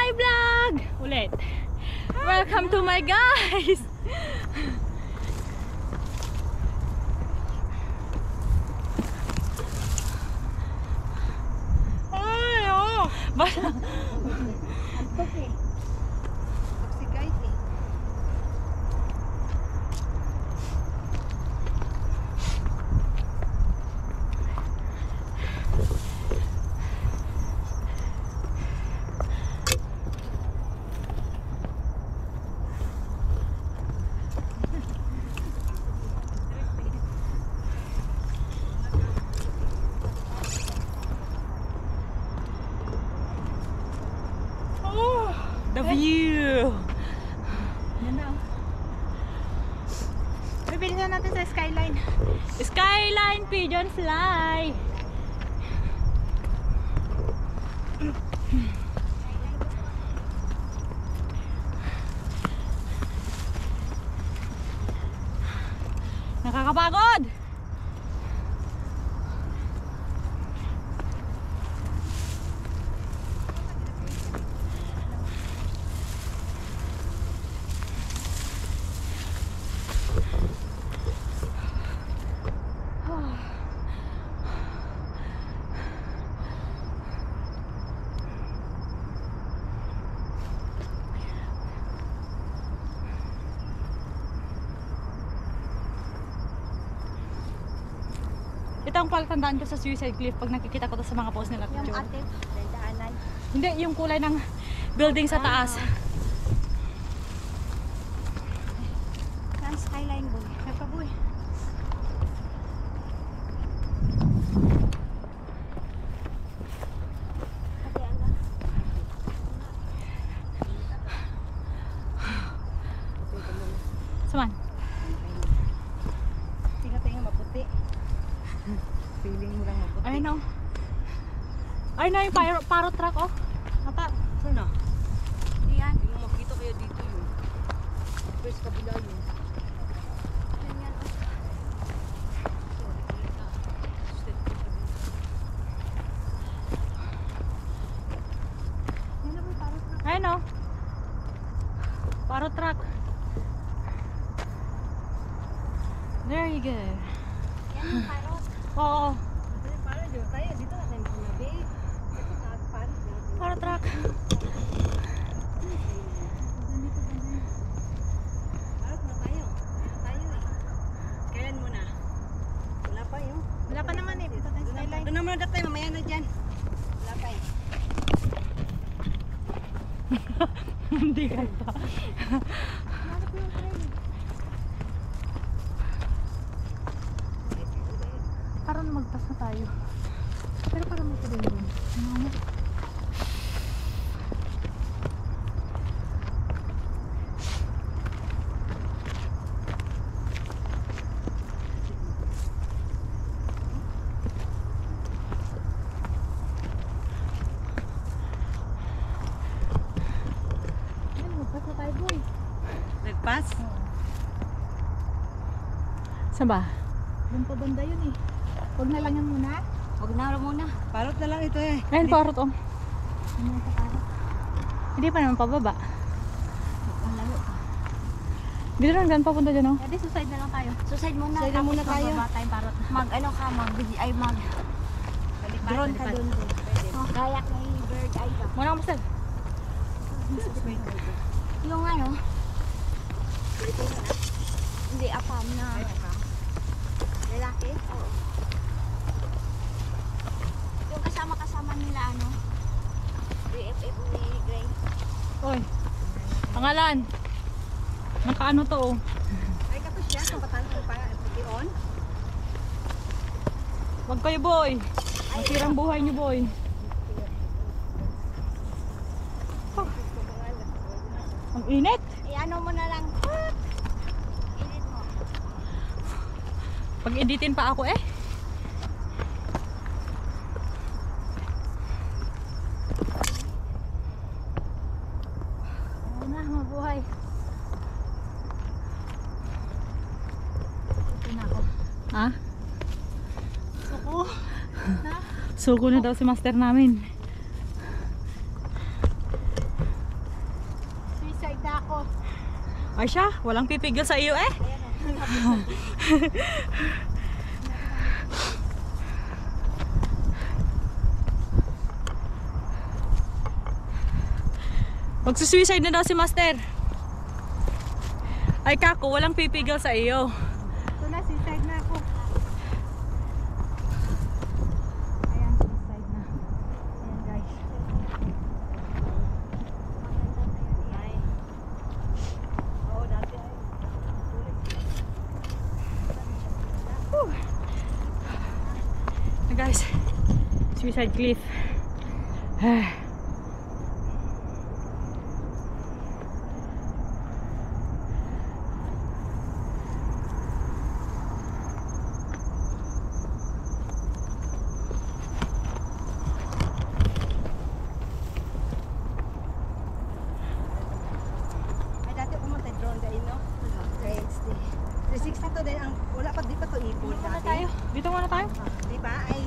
my vlog! Ulit. Welcome to my guys! Ay, oh! Basta. Antok eh. Si guys eh. The view! Ganda oh. Bibilisan natin sa skyline. Skyline pigeon fly! Nakakapagod! Ito ang palatandaan ko sa Suicide Cliff pag nakikita ko to sa mga post nila. Yung ate, daanan. Hindi, yung kulay ng building sa taas. Saan skyline boy? Kaya boy. Ate, ano? Saman? Tingnan maputi. Feeling mo lang maputi. Ayun o. Ayun na yung parrot truck oh. Apa? Saan na? Diyan. Hindi mo makita kaya dito yun. Pero sa kabila yun. Yan yan oh. Yan na ba yung parrot truck? Ayun o. Parrot truck. There you go. Yan yung parrot. Oo. Parrot dito tayo. Dito natin pinabi. Ito na parrot natin. Parrot truck. Parrot na tayo. Dito tayo eh. Kailan muna? Wala pa yun. Wala pa naman eh. Punta tayo skyline. Doon na muna tayo. Mamaya na dyan. Wala pa eh. Hindi ka pa. Hanap ko yung train. Parang magtas na tayo. Pero parang may tuloy doon. Ano? Magpas na tayo boy. Nagpas? Saan ba? Doon pa banda yun eh. Huwag na lang yan muna. Huwag na lang muna. Parot na lang ito eh. Ayun, parrot oh. Ano yung parot? Hindi pa naman pababa. Ang layo. Dito lang gan papunta dyan oh. Hindi, suicide na lang tayo. Suicide muna. Suicide tapos muna tayo. magbaba tayong parot. Ano ka, Drone ka doon. kayak ni bird eye ka. Muna ka sir. Yung ano, hindi apam na lalaki. Oo. Yung kasama nila ano, BFF ni Gray. Oy. Pangalan. Nakaano to oh. Ay, kapos siya. Kapatan ko pa. Pag-on. Wag kayo boy. Masirang buhay niyo boy. Ang init. Ano mo na lang. Init mo. Pag-editin pa ako eh. Ano na, mabuhay. Ito na ako. Ha? Suko. Na? Suko na daw si master namin. Ay siya, walang pipigil sa iyo eh. Magsusuicide na daw si Master. Ay kako, walang pipigil sa iyo. Ito na, suicide na ako. Ayan, suicide na. Ayan guys. Oo, dati ay. Guys, suicide cliff. Ay, dati pumunta drone dahil, no? Kaya 360 to din ang, wala pa, di pa to ipon dati. Dito muna tayo. Di ba? Ay,